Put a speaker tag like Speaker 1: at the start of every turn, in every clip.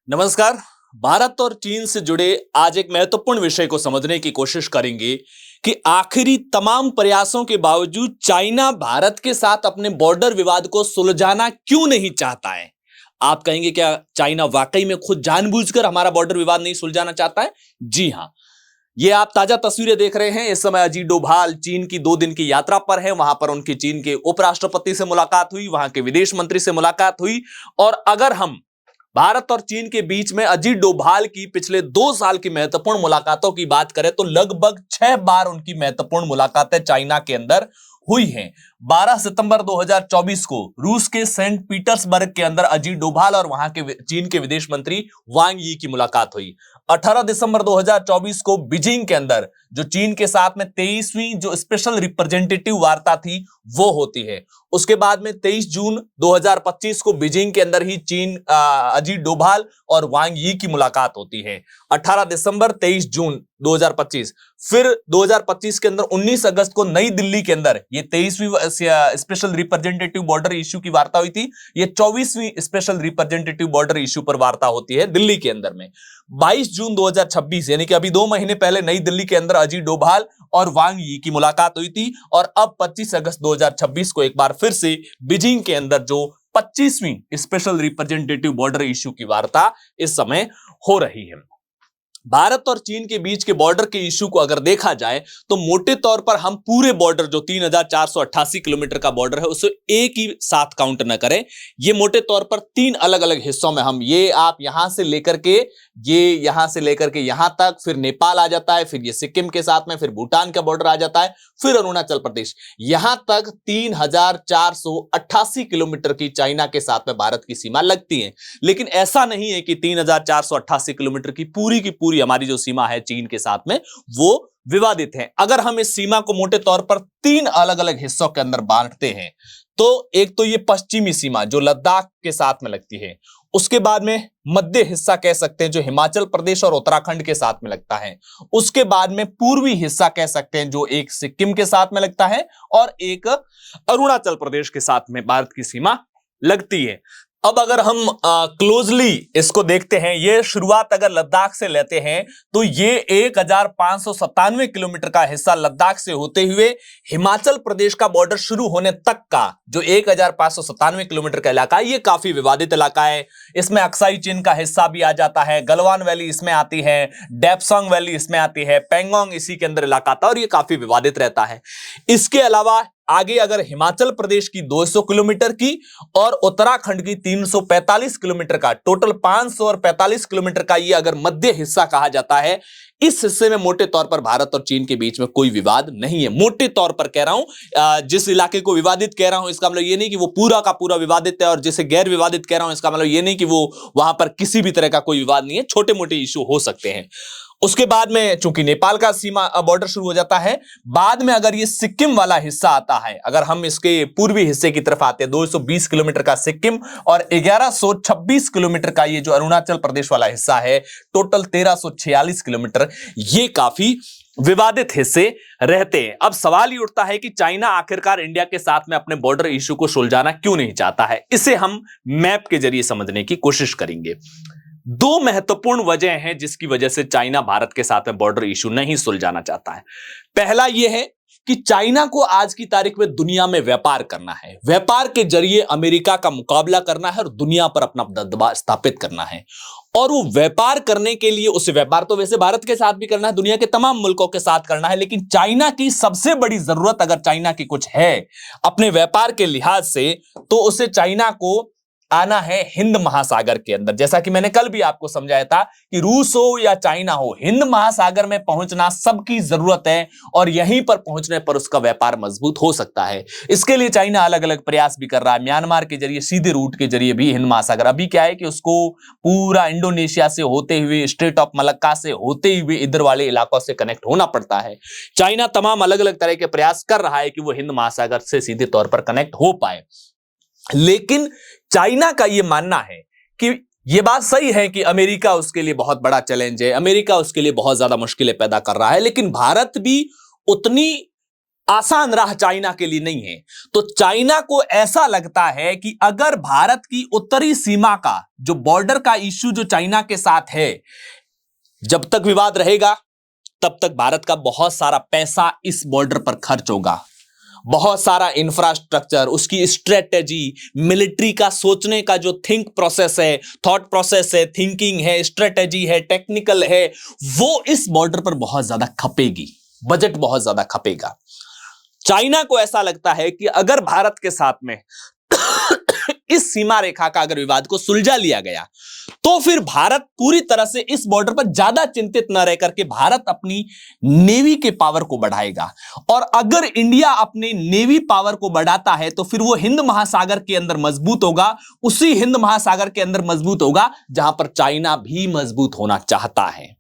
Speaker 1: नमस्कार। भारत और चीन से जुड़े आज एक महत्वपूर्ण विषय को समझने की कोशिश करेंगे कि आखिरी तमाम प्रयासों के बावजूद चाइना भारत के साथ अपने बॉर्डर विवाद को सुलझाना क्यों नहीं चाहता है। आप कहेंगे क्या चाइना वाकई में खुद जानबूझकर हमारा बॉर्डर विवाद नहीं सुलझाना चाहता है? जी हां। ये आप ताजा तस्वीरें देख रहे हैं। इस समय अजीत डोभाल चीन की 2 दिन की यात्रा पर है। वहां पर उनकी चीन के उपराष्ट्रपति से मुलाकात हुई, वहां के विदेश मंत्री से मुलाकात हुई। और अगर हम भारत और चीन के बीच में अजीत डोभाल की पिछले 2 साल की महत्वपूर्ण मुलाकातों की बात करें तो लगभग 6 बार उनकी महत्वपूर्ण मुलाकातें चाइना के अंदर हुई हैं। 12 सितंबर 2024 को रूस के सेंट पीटर्सबर्ग के अंदर अजीत डोभाल और वहां के चीन के विदेश मंत्री वांग यी की मुलाकात हुई। 18 दिसंबर 2024 को बीजिंग के अंदर जो चीन के साथ में 23वीं जो स्पेशल रिप्रेजेंटेटिव वार्ता थी वो होती है। उसके बाद में 23 जून 2025 को बीजिंग के अंदर ही चीन अजीत डोभाल और वांग यी की मुलाकात होती है। 18 दिसंबर 23 जून 2025। फिर 2025 के अंदर 19 अगस्त को नई दिल्ली के अंदर ये 23वीं स्पेशल रिप्रेजेंटेटिव बॉर्डर इश्यू की वार्ता हुई थी। ये 24वीं स्पेशल रिप्रेजेंटेटिव बॉर्डर इश्यू पर वार्ता होती है दिल्ली के अंदर में। 22 जून 2026 यानी कि अभी 2 महीने पहले नई दिल्ली के अंदर अजीत डोभाल और वांग यी की मुलाकात हुई थी। और अब 25 अगस्त 2026 को एक बार फिर से बीजिंग के अंदर जो 25वीं स्पेशल रिप्रेजेंटेटिव बॉर्डर इश्यू की वार्ता इस समय हो रही है। भारत और चीन के बीच के बॉर्डर के इश्यू को अगर देखा जाए तो मोटे तौर पर हम पूरे बॉर्डर जो 3488 किलोमीटर का बॉर्डर है उसे एक ही साथ काउंट न करें। ये मोटे तौर पर 3 अलग अलग हिस्सों में हम ये आप यहां से लेकर के यहां तक, फिर नेपाल आ जाता है, फिर ये सिक्किम के साथ में, फिर भूटान का बॉर्डर आ जाता है, फिर अरुणाचल प्रदेश, यहां तक 3488 किलोमीटर की चाइना के साथ में भारत की सीमा लगती है। लेकिन ऐसा नहीं है कि 3488 किलोमीटर की पूरी हमारी जो सीमा है चीन के साथ में वो विवादित है। अगर हम इस सीमा को मोटे तौर पर 3 अलग अलग हिस्सों के अंदर बांटते हैं तो एक तो ये पश्चिमी सीमा जो लद्दाख के साथ में लगती है, उसके बाद में मध्य हिस्सा कह सकते हैं जो हिमाचल प्रदेश और उत्तराखंड के साथ में लगता है, उसके बाद में पूर्वी हिस्सा कह सकते हैं जो एक सिक्किम के साथ में लगता है और एक अरुणाचल प्रदेश के साथ में भारत की सीमा लगती है। अब अगर हम क्लोजली इसको देखते हैं, ये शुरुआत अगर लद्दाख से लेते हैं तो ये 1597 किलोमीटर का हिस्सा लद्दाख से होते हुए हिमाचल प्रदेश का बॉर्डर शुरू होने तक का जो 1597 किलोमीटर का इलाका है, ये काफी विवादित इलाका है। इसमें अक्साई चीन का हिस्सा भी आ जाता है, गलवान वैली इसमें आती है, डेप्सांग वैली इसमें आती है, पेंगोंग इसी के अंदर इलाका आता है और ये काफी विवादित रहता है। इसके अलावा आगे अगर हिमाचल प्रदेश की 200 किलोमीटर की और उत्तराखंड की 345 किलोमीटर का, टोटल 545 किलोमीटर का ये अगर मध्य हिस्सा कहा जाता है, इस हिस्से में मोटे तौर पर भारत और चीन के बीच में कोई विवाद नहीं है। मोटे तौर पर कह रहा हूं, जिस इलाके को विवादित कह रहा हूं इसका मतलब ये नहीं कि वो पूरा का पूरा विवादित है, और जिसे गैर विवादित कह रहा हूं इसका मतलब ये नहीं कि वो वहां पर किसी भी तरह का कोई विवाद नहीं है। छोटे मोटे इश्यू हो सकते हैं। उसके बाद में चूंकि नेपाल का सीमा बॉर्डर शुरू हो जाता है, बाद में अगर ये सिक्किम वाला हिस्सा आता है, अगर हम इसके पूर्वी हिस्से की तरफ आते हैं, 220 किलोमीटर का सिक्किम और 1126 किलोमीटर का ये जो अरुणाचल प्रदेश वाला हिस्सा है, टोटल 1346 किलोमीटर, ये काफी विवादित हिस्से रहते हैं। अब सवाल ये उठता है कि चाइना आखिरकार इंडिया के साथ में अपने बॉर्डर इश्यू को सुलझाना क्यों नहीं चाहता है। इसे हम मैप के जरिए समझने की कोशिश करेंगे। 2 महत्वपूर्ण वजह हैं जिसकी वजह से चाइना भारत के साथ में बॉर्डर इश्यू नहीं सुलझाना चाहता है। पहला यह है कि चाइना को आज की तारीख में दुनिया में व्यापार करना है, व्यापार के जरिए अमेरिका का मुकाबला करना है और दुनिया पर अपना दबदबा स्थापित करना है। और वो व्यापार करने के लिए, उसे व्यापार तो वैसे भारत के साथ भी करना है, दुनिया के तमाम मुल्कों के साथ करना है, लेकिन चाइना की सबसे बड़ी जरूरत अगर चाइना की कुछ है अपने व्यापार के लिहाज से, तो उसे चाइना को आना है हिंद महासागर के अंदर। जैसा कि मैंने कल भी आपको समझाया था कि रूस हो या चाइना हो, हिंद महासागर में पहुंचना सबकी जरूरत है और यहीं पर पहुंचने पर उसका व्यापार मजबूत हो सकता है। इसके लिए चाइना अलग अलग प्रयास भी कर रहा है, म्यांमार के जरिए, सीधे रूट के जरिए भी हिंद महासागर। अभी क्या है कि उसको पूरा इंडोनेशिया से होते हुए, स्ट्रेट ऑफ मलक्का से होते हुए इधर वाले इलाकों से कनेक्ट होना पड़ता है। चाइना तमाम अलग अलग तरह के प्रयास कर रहा है कि वो हिंद महासागर से सीधे तौर पर कनेक्ट हो पाए। लेकिन चाइना का यह मानना है कि यह बात सही है कि अमेरिका उसके लिए बहुत बड़ा चैलेंज है, अमेरिका उसके लिए बहुत ज्यादा मुश्किलें पैदा कर रहा है, लेकिन भारत भी उतनी आसान राह चाइना के लिए नहीं है। तो चाइना को ऐसा लगता है कि अगर भारत की उत्तरी सीमा का जो बॉर्डर का इश्यू जो चाइना के साथ है, जब तक विवाद रहेगा तब तक भारत का बहुत सारा पैसा इस बॉर्डर पर खर्च होगा, बहुत सारा इंफ्रास्ट्रक्चर, उसकी स्ट्रेटेजी, मिलिट्री का सोचने का जो थिंक प्रोसेस है, थॉट प्रोसेस है, थिंकिंग है, स्ट्रेटेजी है, टेक्निकल है, वो इस बॉर्डर पर बहुत ज्यादा खपेगी, बजट बहुत ज्यादा खपेगा। चाइना को ऐसा लगता है कि अगर भारत के साथ में इस सीमा रेखा का अगर विवाद को सुलझा लिया गया तो फिर भारत पूरी तरह से इस बॉर्डर पर ज्यादा चिंतित न रह करके भारत अपनी नेवी के पावर को बढ़ाएगा। और अगर इंडिया अपने नेवी पावर को बढ़ाता है तो फिर वो हिंद महासागर के अंदर मजबूत होगा, उसी हिंद महासागर के अंदर मजबूत होगा जहां पर चाइना भी मजबूत होना चाहता है।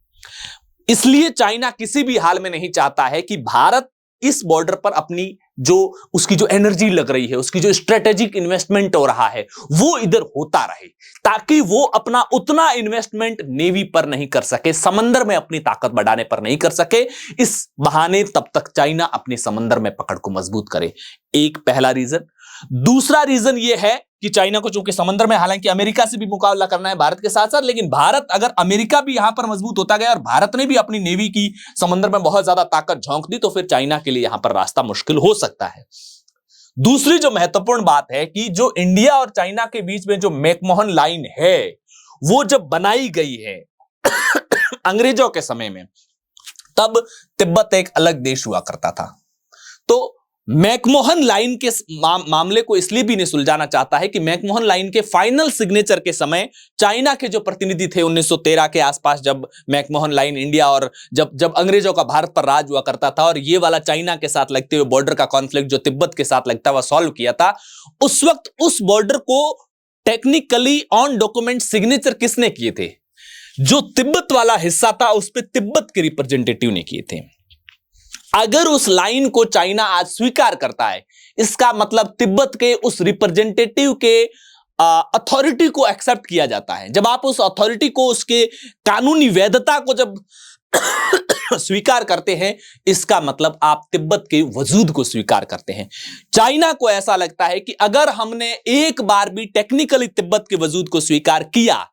Speaker 1: इसलिए चाइना किसी भी हाल में नहीं चाहता है कि भारत इस बॉर्डर पर अपनी जो उसकी जो एनर्जी लग रही है, उसकी जो स्ट्रेटेजिक इन्वेस्टमेंट हो रहा है, वो इधर होता रहे, ताकि वो अपना उतना इन्वेस्टमेंट नेवी पर नहीं कर सके, समंदर में अपनी ताकत बढ़ाने पर नहीं कर सके। इस बहाने तब तक चाइना अपने समंदर में पकड़ को मजबूत करे। एक पहला रीजन। दूसरा रीजन यह है कि चाइना को चूंकि समंदर में हालांकि अमेरिका से भी मुकाबला करना है भारत के साथ साथ, लेकिन भारत अगर अमेरिका भी यहां पर मजबूत होता गया और भारत ने भी अपनी नेवी की समंदर में बहुत ज्यादा ताकत झोंक दी तो फिर चाइना के लिए यहां पर रास्ता मुश्किल हो सकता है। दूसरी जो महत्वपूर्ण बात है कि जो इंडिया और चाइना के बीच में जो मैकमोहन लाइन है वो जब बनाई गई है अंग्रेजों के समय में, तब तिब्बत एक अलग देश हुआ करता था। तो मैकमोहन लाइन के मामले को इसलिए भी नहीं सुलझाना चाहता है कि मैकमोहन लाइन के फाइनल सिग्नेचर के समय चाइना के जो प्रतिनिधि थे 1913 के आसपास, जब मैकमोहन लाइन इंडिया और जब अंग्रेजों का भारत पर राज हुआ करता था और ये वाला चाइना के साथ लगते हुए बॉर्डर का कॉन्फ्लिक्ट जो तिब्बत के साथ लगता हुआ सॉल्व किया था, उस वक्त उस बॉर्डर को टेक्निकली ऑन डॉक्यूमेंट सिग्नेचर किसने किए थे? जो तिब्बत वाला हिस्सा था उस पर तिब्बत के रिप्रेजेंटेटिव ने किए थे। अगर उस लाइन को चाइना आज स्वीकार करता है, इसका मतलब तिब्बत के उस रिप्रेजेंटेटिव के अथॉरिटी को एक्सेप्ट किया जाता है। जब आप उस अथॉरिटी को, उसके कानूनी वैधता को जब स्वीकार करते हैं, इसका मतलब आप तिब्बत के वजूद को स्वीकार करते हैं। चाइना को ऐसा लगता है कि अगर हमने एक बार भी टेक्निकली तिब्बत के वजूद को स्वीकार किया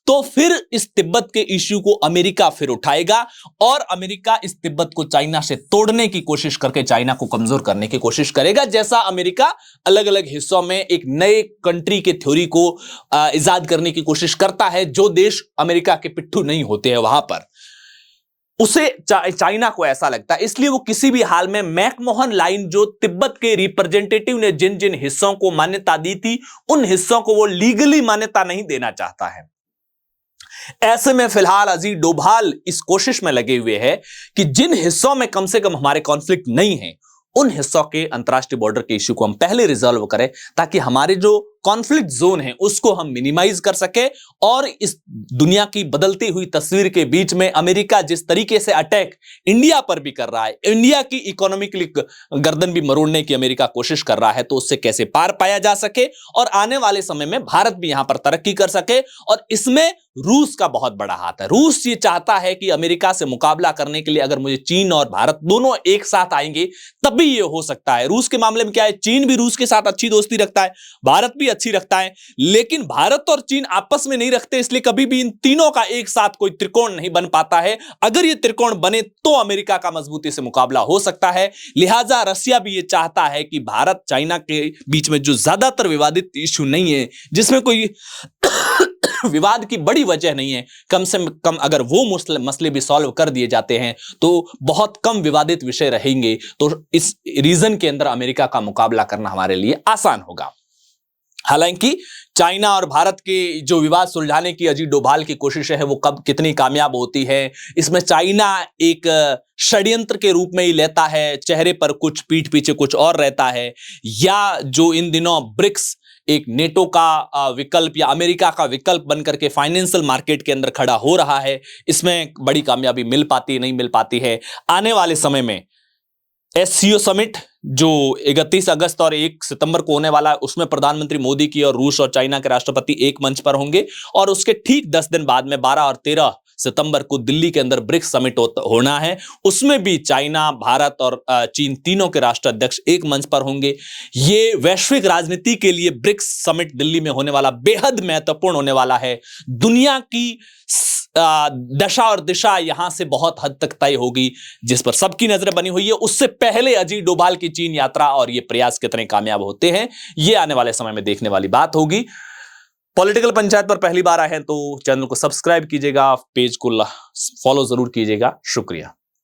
Speaker 1: तो फिर इस तिब्बत के इश्यू को अमेरिका फिर उठाएगा और अमेरिका इस तिब्बत को चाइना से तोड़ने की कोशिश करके चाइना को कमजोर करने की कोशिश करेगा, जैसा अमेरिका अलग अलग हिस्सों में एक नए कंट्री के थ्योरी को इजाद करने की कोशिश करता है। जो देश अमेरिका के पिट्ठू नहीं होते हैं वहां पर, उसे चाइना को ऐसा लगता है। इसलिए वो किसी भी हाल में मैकमोहन लाइन जो तिब्बत के रिप्रेजेंटेटिव ने जिन जिन हिस्सों को मान्यता दी थी, उन हिस्सों को वो लीगली मान्यता नहीं देना चाहता है। ऐसे में फिलहाल अजीत डोभाल इस कोशिश में लगे हुए हैं कि जिन हिस्सों में कम से कम हमारे कॉन्फ्लिक्ट नहीं है, उन हिस्सों के अंतरराष्ट्रीय बॉर्डर के इश्यू को हम पहले रिजॉल्व करें, ताकि हमारे जो कॉन्फ्लिक्ट जोन है उसको हम मिनिमाइज कर सके। और इस दुनिया की बदलती हुई तस्वीर के बीच में अमेरिका जिस तरीके से अटैक इंडिया पर भी कर रहा है, इंडिया की इकोनॉमिकली गर्दन भी मरोड़ने की अमेरिका कोशिश कर रहा है, तो उससे कैसे पार पाया जा सके और आने वाले समय में भारत भी यहां पर तरक्की कर सके। और इसमें रूस का बहुत बड़ा हाथ है। रूस ये चाहता है कि अमेरिका से मुकाबला करने के लिए अगर मुझे चीन और भारत दोनों एक साथ आएंगे तब भी ये हो सकता है। रूस के मामले में क्या है, चीन भी रूस के साथ अच्छी दोस्ती रखता है, भारत भी अच्छी रखता है, लेकिन भारत और चीन आपस में नहीं रखते, इसलिए कभी भी इन तीनों का एक साथ कोई त्रिकोण नहीं बन पाता है। अगर ये त्रिकोण बने तो अमेरिका का मजबूती से मुकाबला हो सकता है। लिहाजा रसिया भी ये चाहता है कि भारत चाइना के बीच में जो ज्यादातर विवादित इश्यू नहीं है, जिसमें कोई विवाद की बड़ी वजह नहीं है, कम से कम अगर वो मसले भी सॉल्व कर दिए जाते हैं तो बहुत कम विवादित विषय रहेंगे, तो इस रीजन के अंदर अमेरिका का मुकाबला करना हमारे लिए आसान होगा। हालांकि चाइना और भारत के जो विवाद सुलझाने की अजीत डोभाल की कोशिश है वो कब कितनी कामयाब होती है, इसमें चाइना एक षड्यंत्र के रूप में ही लेता है, चेहरे पर कुछ पीठ पीछे कुछ और रहता है, या जो इन दिनों ब्रिक्स एक नेटो का विकल्प या अमेरिका का विकल्प बनकर के फाइनेंशियल मार्केट के अंदर खड़ा हो रहा है, इसमें बड़ी कामयाबी मिल पाती है नहीं मिल पाती है। आने वाले समय में एससीओ समिट जो 31 अगस्त और 1 सितंबर को होने वाला है, उसमें प्रधानमंत्री मोदी की और रूस और चाइना के राष्ट्रपति एक मंच पर होंगे और उसके ठीक 10 दिन बाद में 12 और 13 सितंबर को दिल्ली के अंदर ब्रिक्स समिट होना है। उसमें भी चाइना, भारत और चीन तीनों के राष्ट्राध्यक्ष एक मंच पर होंगे। ये वैश्विक राजनीति के लिए ब्रिक्स समिट दिल्ली में होने वाला बेहद महत्वपूर्ण होने वाला है। दुनिया की दशा और दिशा यहां से बहुत हद तक तय होगी, जिस पर सबकी नजर बनी हुई है। उससे पहले अजीत डोभाल की चीन यात्रा और ये प्रयास कितने कामयाब होते हैं, ये आने वाले समय में देखने वाली बात होगी। पॉलिटिकल पंचायत पर पहली बार आए हैं तो चैनल को सब्सक्राइब कीजिएगा, पेज को फॉलो जरूर कीजिएगा। शुक्रिया।